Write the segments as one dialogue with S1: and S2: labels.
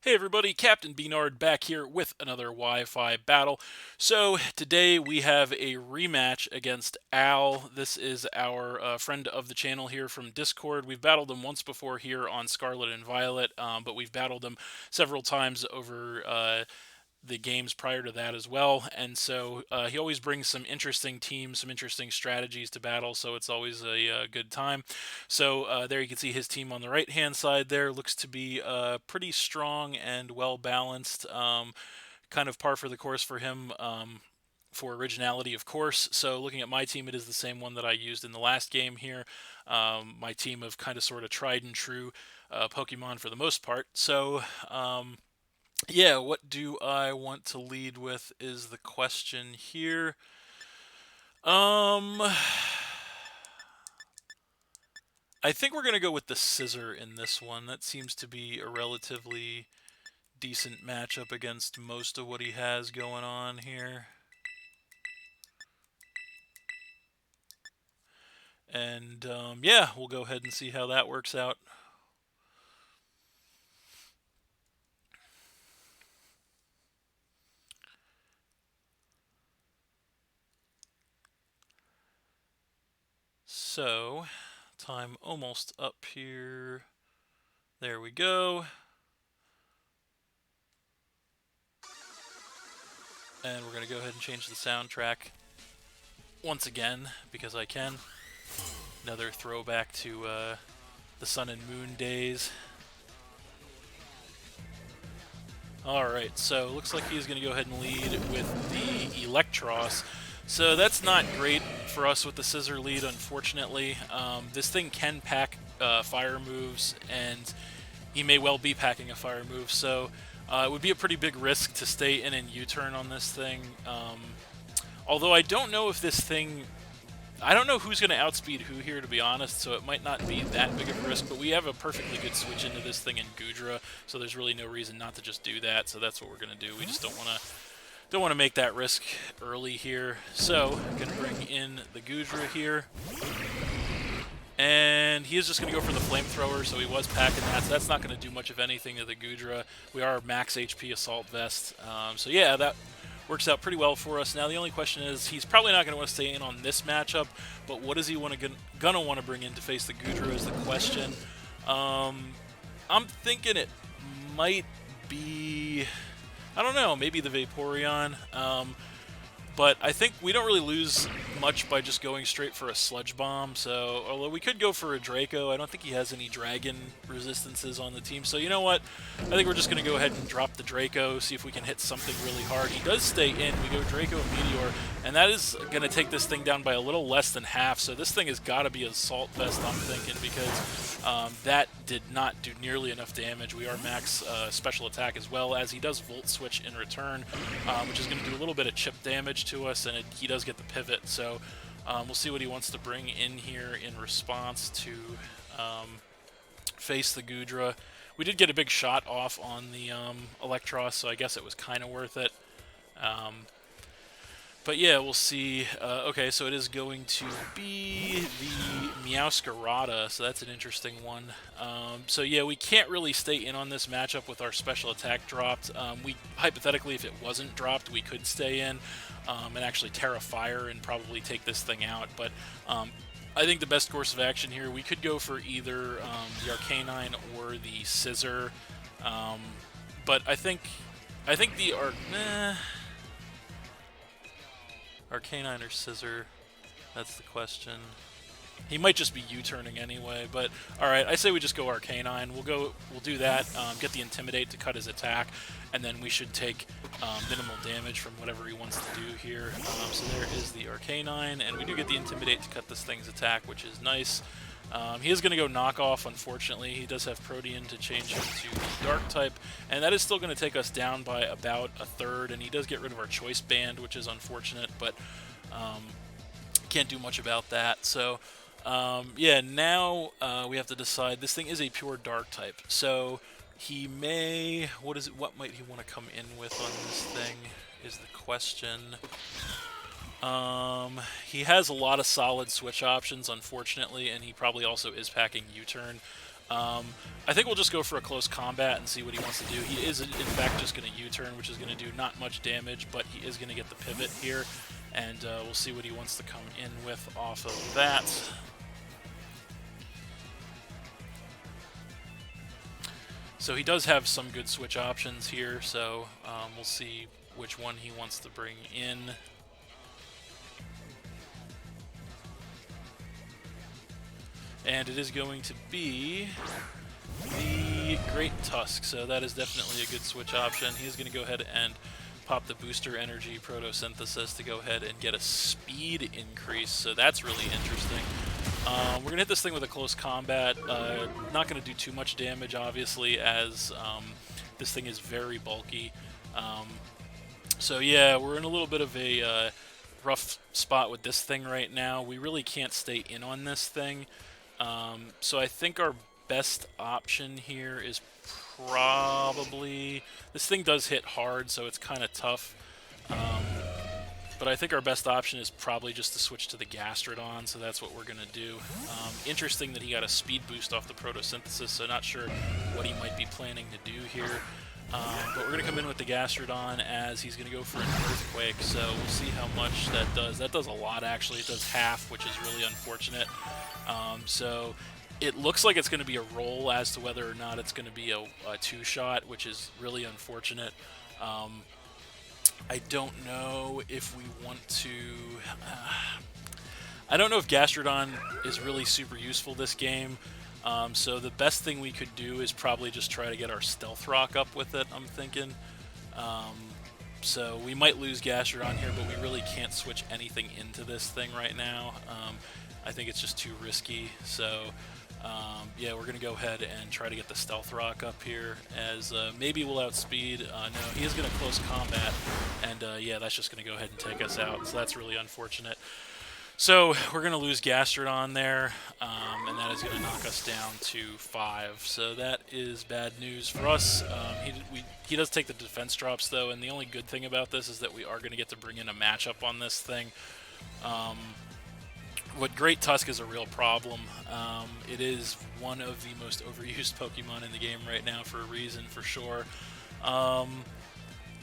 S1: Hey everybody, Captain B-Nard back here with another Wi-Fi battle. So today we have a rematch against Al. This is our friend of the channel here from Discord. We've battled him once before here on Scarlet and Violet, but we've battled him several times over the games prior to that as well. And so he always brings some interesting teams, some interesting strategies to battle. So it's always a good time. So there you can see his team on the right hand side there looks to be pretty strong and well balanced. Kind of par for the course for him. For originality, of course. So looking at my team, it is the same one that I used in the last game here. My team of kind of sort of tried and true Pokemon for the most part. So yeah, what do I want to lead with is the question here. I think we're going to go with the Scissor in this one. That seems to be a relatively decent matchup against most of what he has going on here. And yeah, we'll go ahead and see how that works out. So, time almost up here. There we go. And we're going to go ahead and change the soundtrack once again, because I can. Another throwback to the Sun and Moon days. Alright, so looks like he's going to go ahead and lead with the Electros. So that's not great for us with the Scissor lead, unfortunately. This thing can pack fire moves, and he may well be packing a fire move, so it would be a pretty big risk to stay in and U-turn on this thing. Although I don't know if this thing... I don't know who's going to outspeed who here, to be honest, so it might not be that big of a risk, but we have a perfectly good switch into this thing in Goodra, so there's really no reason not to just do that, so that's what we're going to do. We just don't want to make that risk early here. So, going to bring in the Goodra here. And he is just going to go for the Flamethrower, so he was packing that, so that's not going to do much of anything to the Goodra. We are max HP Assault Vest, so yeah, that works out pretty well for us. Now the only question is, he's probably not going to want to stay in on this matchup, but what does he gonna want to bring in to face the Goodra is the question. I'm thinking it might be, I don't know, maybe the Vaporeon. But I think we don't really lose much by just going straight for a Sludge Bomb, so although we could go for a Draco, I don't think he has any Dragon resistances on the team, so you know what? I think we're just going to go ahead and drop the Draco, see if we can hit something really hard. He does stay in. We go Draco and Meteor, and that is going to take this thing down by a little less than half, so this thing has got to be Assault Vest, I'm thinking, because that did not do nearly enough damage. We are max special attack as well, as he does Volt Switch in return, which is going to do a little bit of chip damage to us, and he does get the pivot, so we'll see what he wants to bring in here in response to face the Goodra. We did get a big shot off on the Electros, so I guess it was kind of worth it. But yeah, we'll see. Okay, so it is going to be the Meowscarada, so that's an interesting one. So yeah, we can't really stay in on this matchup with our special attack dropped. We hypothetically, if it wasn't dropped, we could stay in and actually Terra Fire and probably take this thing out. But I think the best course of action here, we could go for either the Arcanine or the Scissor. But I think the Arcanine or Scissor? That's the question. He might just be U-turning anyway, but alright, I say we just go Arcanine. We'll do that, get the Intimidate to cut his attack, and then we should take minimal damage from whatever he wants to do here. So there is the Arcanine, and we do get the Intimidate to cut this thing's attack, which is nice. He is going to go Knockoff, unfortunately. He does have Protean to change him to the Dark type, and that is still going to take us down by about a third, and he does get rid of our Choice Band, which is unfortunate, but can't do much about that. So, yeah, now we have to decide. This thing is a pure Dark type, so he may... What might he want to come in with on this thing is the question. He has a lot of solid switch options, unfortunately, and he probably also is packing U-turn. I think we'll just go for a close combat and see what he wants to do. He is, in fact, just going to U-turn, which is going to do not much damage, but he is going to get the pivot here, and we'll see what he wants to come in with off of that. So he does have some good switch options here, so we'll see which one he wants to bring in. And it is going to be the Great Tusk, so that is definitely a good switch option. He's going to go ahead and pop the Booster Energy Photosynthesis to go ahead and get a speed increase, so that's really interesting. We're going to hit this thing with a close combat. Not going to do too much damage, obviously, as this thing is very bulky. So yeah, we're in a little bit of a rough spot with this thing right now. We really can't stay in on this thing. So I think our best option here is probably... This thing does hit hard, so it's kind of tough. But I think our best option is probably just to switch to the Gastrodon, so that's what we're going to do. Interesting that he got a speed boost off the Photosynthesis, so not sure what he might be planning to do here. But we're going to come in with the Gastrodon as he's going to go for an Earthquake, so we'll see how much that does. That does a lot, actually. It does half, which is really unfortunate. So it looks like it's going to be a roll as to whether or not it's going to be a two-shot, which is really unfortunate. I don't know if we want to... I don't know if Gastrodon is really super useful this game. So the best thing we could do is probably just try to get our Stealth Rock up with it, I'm thinking. So we might lose Gastrodon here, but we really can't switch anything into this thing right now. I think it's just too risky. So yeah, we're going to go ahead and try to get the Stealth Rock up here, as maybe we'll outspeed. No, he is going to close combat, and yeah, that's just going to go ahead and take us out, so that's really unfortunate. So we're going to lose Gastrodon there, and that is going to knock us down to 5. So that is bad news for us. He does take the defense drops, though, and the only good thing about this is that we are going to get to bring in a matchup on this thing. What Great Tusk is a real problem. It is one of the most overused Pokemon in the game right now for a reason, for sure.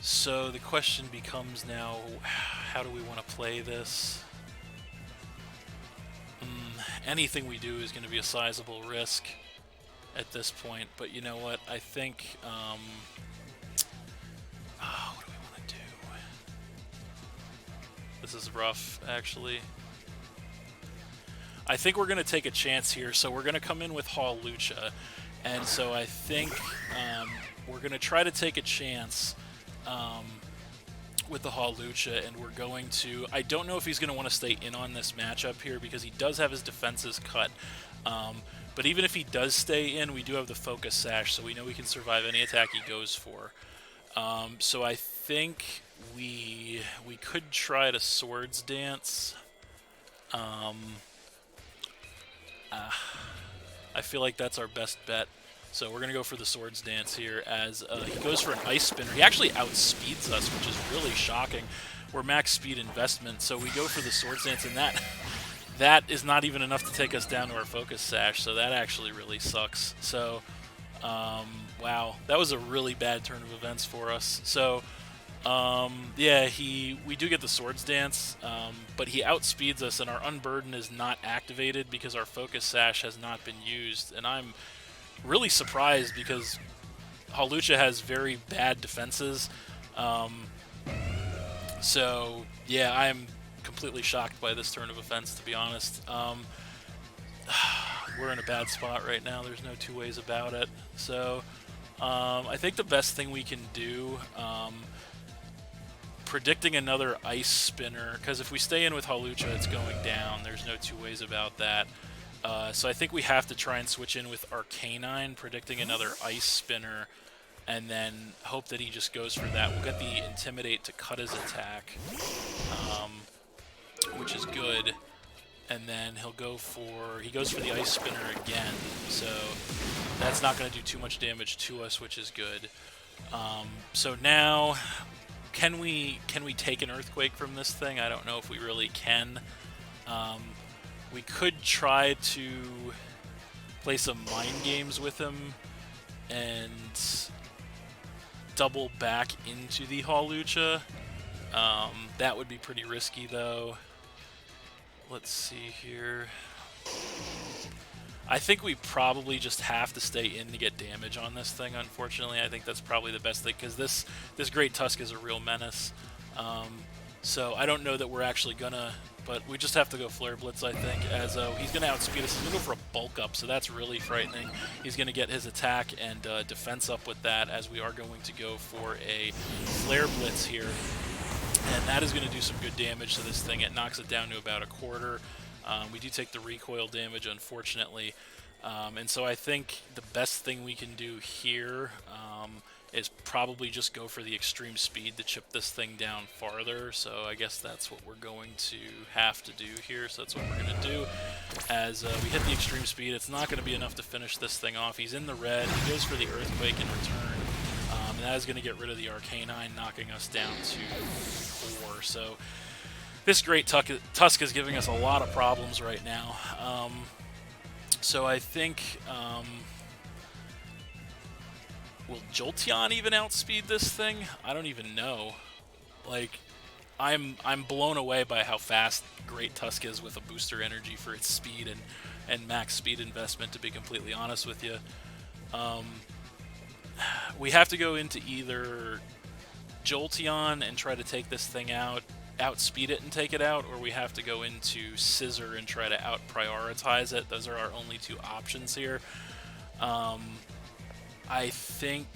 S1: So the question becomes now, how do we want to play this? Anything we do is going to be a sizable risk at this point, but you know what? I think... what do we want to do? This is rough, actually. I think we're going to take a chance here, so we're going to come in with Hawlucha, and so I think we're going to try to take a chance with the Hawlucha, and we're going to... I don't know if he's going to want to stay in on this matchup here, because he does have his defenses cut, but even if he does stay in, we do have the Focus Sash, so we know we can survive any attack he goes for. So I think we could try to Swords Dance. I feel like that's our best bet. So we're going to go for the Swords Dance here, as he goes for an Ice Spinner. He actually outspeeds us, which is really shocking. We're max speed investment, so we go for the Swords Dance, and that is not even enough to take us down to our Focus Sash, so that actually really sucks. So, wow, that was a really bad turn of events for us. So, yeah, we do get the Swords Dance, but he outspeeds us, and our Unburden is not activated because our Focus Sash has not been used, and I'm really surprised because Hawlucha has very bad defenses. So, yeah, I'm completely shocked by this turn of events, to be honest. We're in a bad spot right now. There's no two ways about it. So, I think the best thing we can do... predicting another Ice Spinner, because if we stay in with Hawlucha, it's going down. There's no two ways about that. So I think we have to try and switch in with Arcanine, predicting another Ice Spinner, and then hope that he just goes for that. We'll get the Intimidate to cut his attack, which is good. And then he goes for the Ice Spinner again, so that's not going to do too much damage to us, which is good. So now... Can we take an Earthquake from this thing? I don't know if we really can. We could try to play some mind games with him and double back into the Hawlucha. That would be pretty risky, though. Let's see here. I think we probably just have to stay in to get damage on this thing, unfortunately. I think that's probably the best thing, because this Great Tusk is a real menace. So I don't know that we're actually gonna, but we just have to go Flare Blitz, I think, as he's gonna outspeed us. He's gonna go for a bulk up, so that's really frightening. He's gonna get his attack and defense up with that, as we are going to go for a Flare Blitz here. And that is going to do some good damage to this thing. It knocks it down to about a quarter. We do take the recoil damage, unfortunately. And so I think the best thing we can do here is probably just go for the extreme speed to chip this thing down farther. So I guess that's what we're going to have to do here. So that's what we're going to do. As we hit the extreme speed, it's not going to be enough to finish this thing off. He's in the red. He goes for the Earthquake in return. And that is going to get rid of the Arcanine, knocking us down to 4. So this Great Tusk is giving us a lot of problems right now. So I think, will Jolteon even outspeed this thing? I don't even know. Like, I'm blown away by how fast Great Tusk is with a booster energy for its speed and max speed investment, to be completely honest with you. We have to go into either Jolteon and try to take this thing out, outspeed it and take it out, or we have to go into Scissor and try to out-prioritize it. Those are our only two options here. I think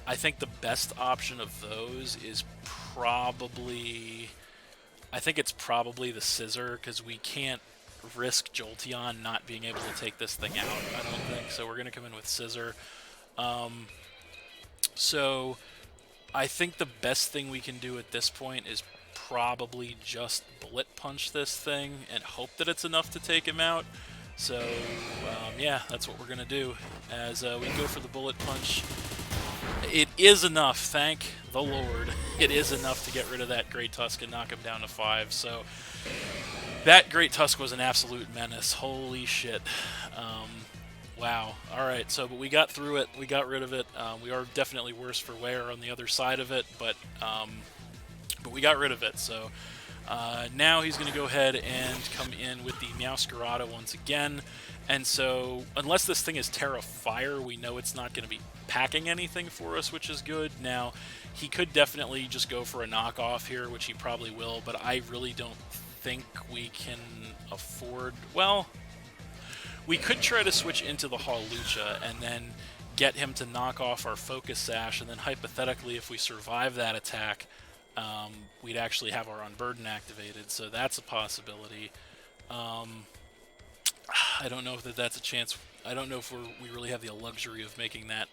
S1: the best option of those is probably... I think it's probably the Scissor, because we can't risk Jolteon not being able to take this thing out, I don't think. So we're going to come in with Scissor. So I think the best thing we can do at this point is probably just Bullet Punch this thing and hope that it's enough to take him out. So yeah, that's what we're going to do. As we go for the Bullet Punch, it is enough, thank the Lord. It is enough to get rid of that Great Tusk and knock him down to 5. So that Great Tusk was an absolute menace. Holy shit. Wow. Alright, so but we got through it. We got rid of it. We are definitely worse for wear on the other side of it, but we got rid of it. So now he's going to go ahead and come in with the Meowscarada once again. And so unless this thing is Terra Fire, we know it's not going to be packing anything for us, which is good. Now, he could definitely just go for a knockoff here, which he probably will, but I really don't think we can afford... Well, we could try to switch into the Hawlucha and then get him to knock off our Focus Sash, and then hypothetically, if we survive that attack, we'd actually have our Unburden activated, so that's a possibility. I don't know if that's a chance. I don't know if we really have the luxury of making that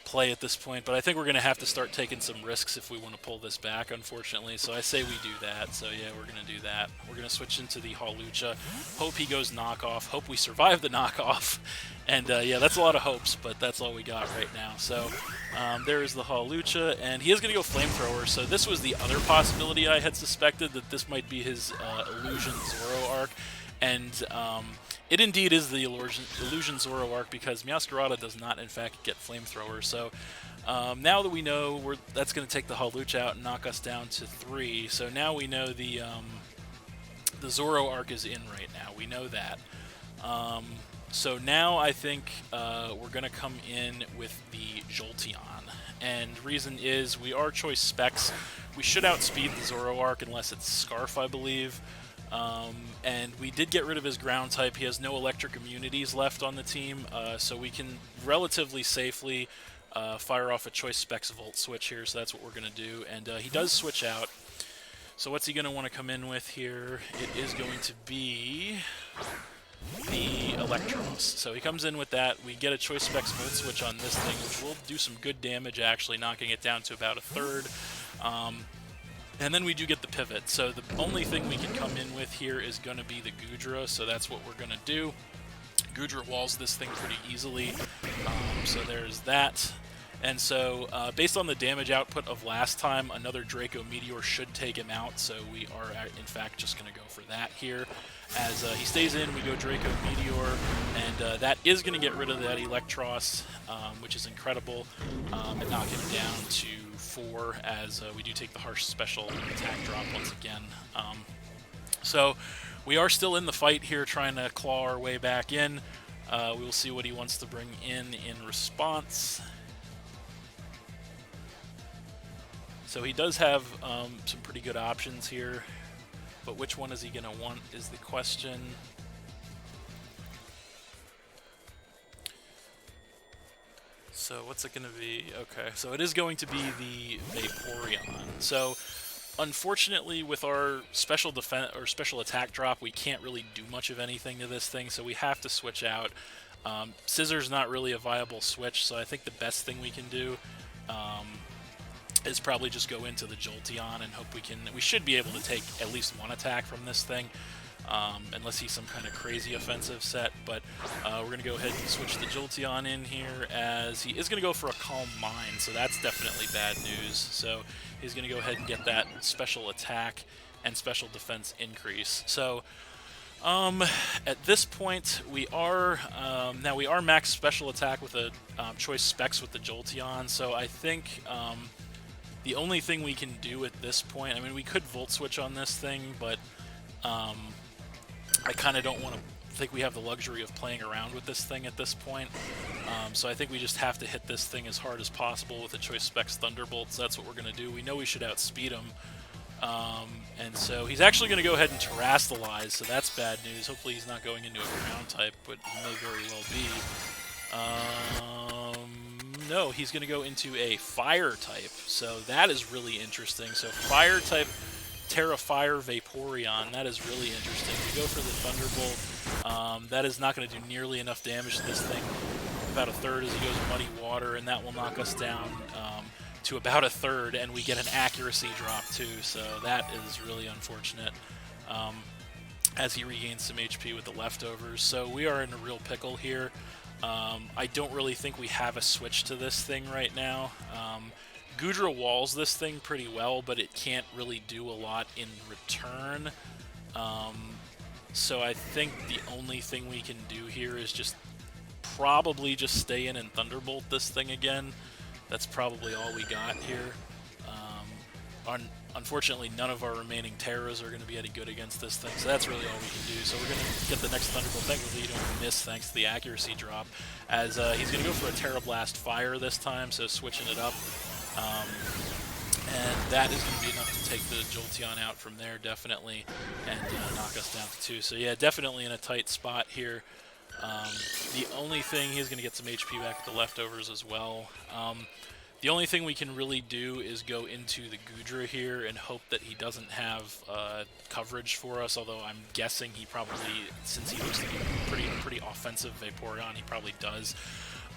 S1: play at this point, but I think we're going to have to start taking some risks if we want to pull this back, unfortunately. So I say we do that. So yeah, we're going to do that. We're going to switch into the Hawlucha. Hope he goes knockoff. Hope we survive the knockoff. And yeah, that's a lot of hopes, but that's all we got right now. So there is the Hawlucha, and he is going to go Flamethrower. So this was the other possibility I had suspected, that this might be his Illusion Zoro arc. And it indeed is the Illusion Zoro arc, because Meowscarada does not, in fact, get Flamethrower. So now that we know that's going to take the Hawlucha out and knock us down to 3. So now we know the Zoro arc is in right now. We know that. So now I think we're going to come in with the Jolteon. And reason is we are choice specs. We should outspeed the Zoro arc unless it's Scarf, I believe. And we did get rid of his ground type. He has no electric immunities left on the team, so we can relatively safely fire off a choice specs Volt switch here, so that's what we're going to do. And he does switch out. So what's he going to want to come in with here? It is going to be the Electros. So he comes in with that. We get a choice specs Volt switch on this thing, which will do some good damage, actually, knocking it down to about a third. And then we do get the pivot, so the only thing we can come in with here is going to be the Goodra, so that's what we're going to do. Goodra walls this thing pretty easily, so there's that. And so, based on the damage output of last time, another Draco Meteor should take him out, so we are, in fact, just going to go for that here. As he stays in, we go Draco Meteor, and that is going to get rid of that Electros, which is incredible, and knock him down to 4, as we do take the Harsh Special attack drop once again. So, we are still in the fight here, trying to claw our way back in. We will see what he wants to bring in response. So he does have some pretty good options here, but which one is he going to want is the question. So what's it going to be? Okay, so it is going to be the Vaporeon. So unfortunately, with our special defense or special attack drop, we can't really do much of anything to this thing, so we have to switch out. Scissor's not really a viable switch, so I think the best thing we can do is probably just go into the Jolteon and hope we should be able to take at least one attack from this thing, unless he's some kind of crazy offensive set. But we're going to go ahead and switch the Jolteon in here, as he is going to go for a Calm Mind, so that's definitely bad news. So he's going to go ahead and get that special attack and special defense increase. So at this point, we are now we are max special attack with a choice specs with the Jolteon, so I think the only thing we can do at this point, I mean, we could Volt Switch on this thing, but I kind of don't want to think we have the luxury of playing around with this thing at this point. So I think we just have to hit this thing as hard as possible with the Choice Specs Thunderbolts. That's what we're going to do. We know we should outspeed him. And so he's actually going to go ahead and Terrastalize, so that's bad news. Hopefully he's not going into a Ground type, but he may very well be. No, he's going to go into a Fire type, so that is really interesting. So Fire type Terra Fire Vaporeon, that is really interesting. We go for the Thunderbolt. That is not going to do nearly enough damage to this thing. About a third as he goes Muddy Water, and that will knock us down to about a third, and we get an accuracy drop too, so that is really unfortunate. As he regains some HP with the leftovers. So we are in a real pickle here. I don't really think we have a switch to this thing right now. Goodra walls this thing pretty well, but it can't really do a lot in return. So I think the only thing we can do here is just probably just stay in and Thunderbolt this thing again. That's probably all we got here. Unfortunately, none of our remaining Terras are going to be any good against this thing, so that's really all we can do. So we're going to get the next Thunderbolt. Thankfully, you don't miss thanks to the accuracy drop, as he's going to go for a Terra Blast Fire this time, so switching it up. And that is going to be enough to take the Jolteon out from there, definitely, and knock us down to 2. So yeah, definitely in a tight spot here. The only thing, he's going to get some HP back with the leftovers as well. The only thing we can really do is go into the Goodra here and hope that he doesn't have coverage for us, although I'm guessing he probably, since he looks like a pretty offensive Vaporeon, he probably does.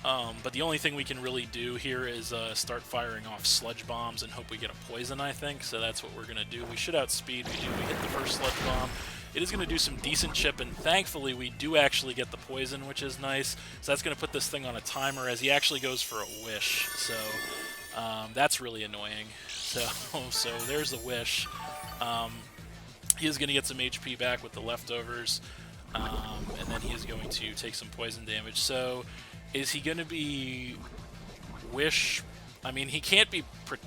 S1: But the only thing we can really do here is start firing off Sludge Bombs and hope we get a Poison, I think, so that's what we're going to do. We should outspeed. We hit the first Sludge Bomb. It is going to do some decent chip, and thankfully we do actually get the Poison, which is nice. So that's going to put this thing on a timer, as he actually goes for a Wish. So that's really annoying. So there's the Wish. He is going to get some HP back with the leftovers, and then he is going to take some Poison damage. So is he going to be Wish? I mean, he can't be...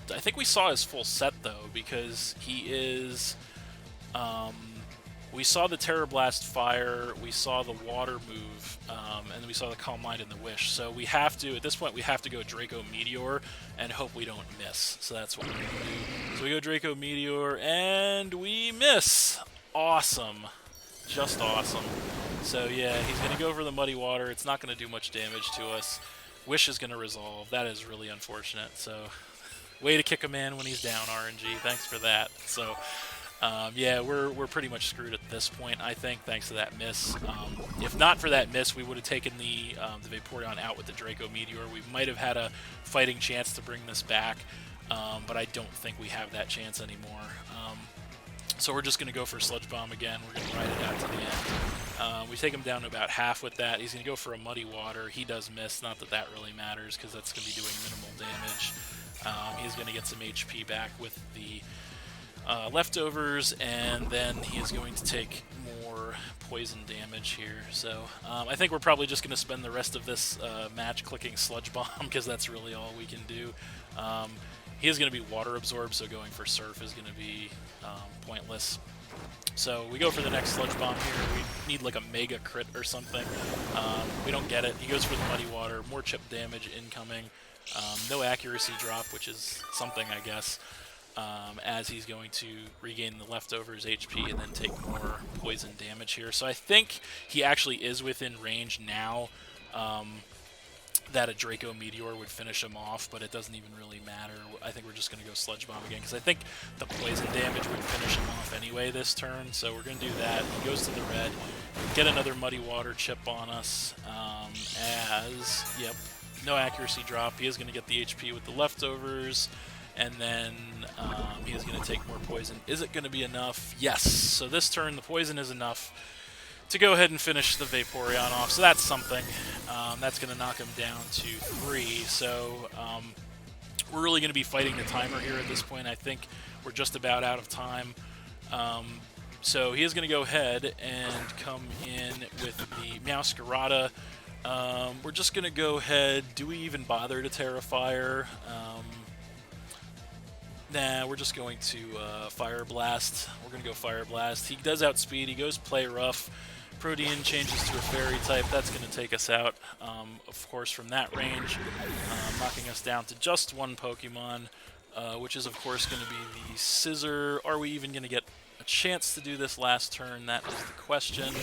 S1: I think we saw his full set, though, because he is... we saw the Terra Blast Fire, we saw the Water move, and we saw the Calm Mind and the Wish. So we have to, at this point, we have to go Draco Meteor and hope we don't miss. So that's what we're going to do. So we go Draco Meteor, and we miss! Awesome. Just awesome. So yeah, he's going to go for the Muddy Water. It's not going to do much damage to us. Wish is going to resolve. That is really unfortunate. So, way to kick a man when he's down, RNG. Thanks for that. So... yeah, we're pretty much screwed at this point, I think, thanks to that miss. If not for that miss, we would have taken the Vaporeon out with the Draco Meteor. We might have had a fighting chance to bring this back, but I don't think we have that chance anymore. So we're just going to go for Sludge Bomb again. We're going to ride it out to the end. We take him down to about half with that. He's going to go for a Muddy Water. He does miss. Not that that really matters because that's going to be doing minimal damage. He's going to get some HP back with the leftovers, and then he is going to take more poison damage here. So I think we're probably just going to spend the rest of this match clicking Sludge Bomb because that's really all we can do. He is going to be water absorbed, so going for Surf is going to be pointless. So we go for the next Sludge Bomb here. We need like a Mega Crit or something. We don't get it. He goes for the Muddy Water. More chip damage incoming. No accuracy drop, which is something, I guess, as he's going to regain the leftovers HP and then take more poison damage here. So I think he actually is within range now that a Draco Meteor would finish him off, but it doesn't even really matter. I think we're just going to go Sludge Bomb again, because I think the poison damage would finish him off anyway this turn, so we're going to do that. He goes to the red, get another Muddy Water chip on us, yep, no accuracy drop. He is going to get the HP with the leftovers, and then he is going to take more poison. Is it going to be enough? Yes. So this turn, the poison is enough to go ahead and finish the Vaporeon off. So that's something. That's going to knock him down to 3. So we're really going to be fighting the timer here at this point. I think we're just about out of time. So he is going to go ahead and come in with the Meowscarada. We're just going to go ahead. Do we even bother to Terrifier? Nah, we're just going to Fire Blast. We're going to go Fire Blast. He does outspeed. He goes Play Rough. Protean changes to a Fairy type. That's going to take us out, of course, from that range, knocking us down to just one Pokemon, which is, of course, going to be the Scissor. Are we even going to get a chance to do this last turn? That is the question.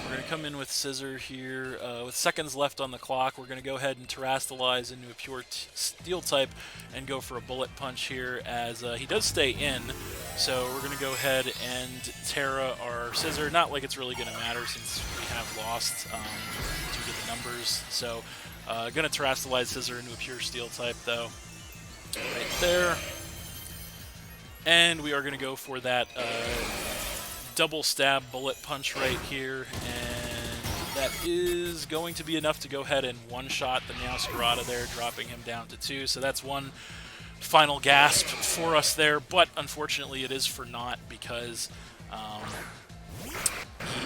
S1: We're going to come in with Scissor here. With seconds left on the clock, we're going to go ahead and Terrastalize into a pure Steel type and go for a Bullet Punch here, as he does stay in. So we're going to go ahead and Terra our Scissor. Not like it's really going to matter since we have lost due to the numbers. So going to Terrastalize Scissor into a pure Steel type, though. Right there. And we are going to go for that double stab Bullet Punch right here, and that is going to be enough to go ahead and one-shot the Meowscarada there, dropping him down to 2. So that's one final gasp for us there, but unfortunately it is for naught, because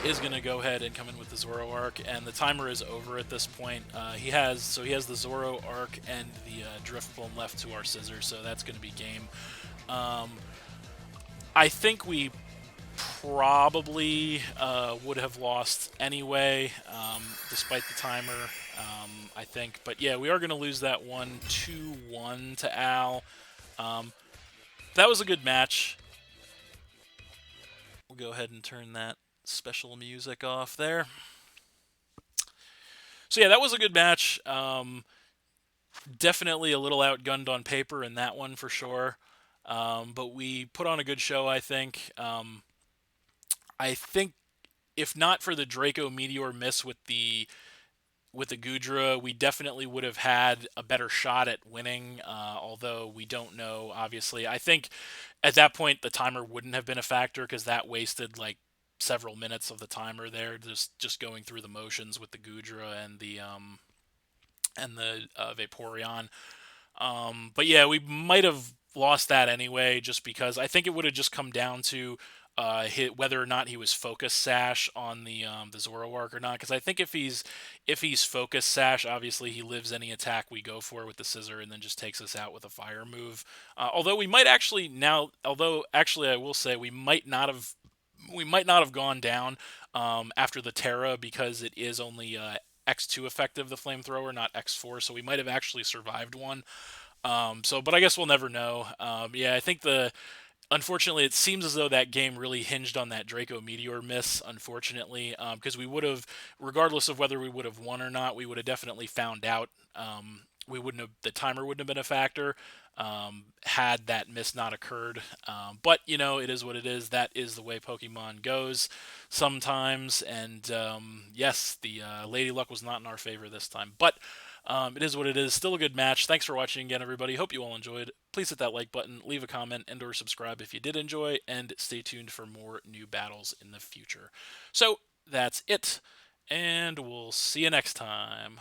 S1: he is going to go ahead and come in with the Zoroark, and the timer is over at this point. He has the Zoroark and the Drifblim left to our Scissor, so that's going to be game. I think we probably would have lost anyway, despite the timer, I think. But yeah, we are going to lose that one 2-1 to Al. That was a good match. We'll go ahead and turn that special music off there. So yeah, that was a good match. Definitely a little outgunned on paper in that one for sure. But we put on a good show, I think. I think if not for the Draco Meteor miss with the Goodra, we definitely would have had a better shot at winning, although we don't know, obviously. I think at that point the timer wouldn't have been a factor, because that wasted like several minutes of the timer there, just going through the motions with the Goodra and the Vaporeon. But yeah, we might have lost that anyway, just because I think it would have just come down to whether or not he was Focus Sash on the Zoroark or not. Because I think if he's Focus Sash, obviously he lives any attack we go for with the Scissor, and then just takes us out with a Fire move. Although we might actually I will say we might not have gone down after the Terra, because it is only X2 effective, the Flamethrower, not X4, so we might have actually survived one. But I guess we'll never know. Yeah, I think unfortunately, it seems as though that game really hinged on that Draco Meteor miss, unfortunately, because we would have, regardless of whether we would have won or not, we would have definitely found out. The timer wouldn't have been a factor had that miss not occurred. But, it is what it is. That is the way Pokemon goes sometimes. And, yes, the Lady Luck was not in our favor this time. But it is what it is. Still a good match. Thanks for watching again, everybody. Hope you all enjoyed. Please hit that like button, leave a comment, and/or subscribe if you did enjoy, and stay tuned for more new battles in the future. So, that's it. And we'll see you next time.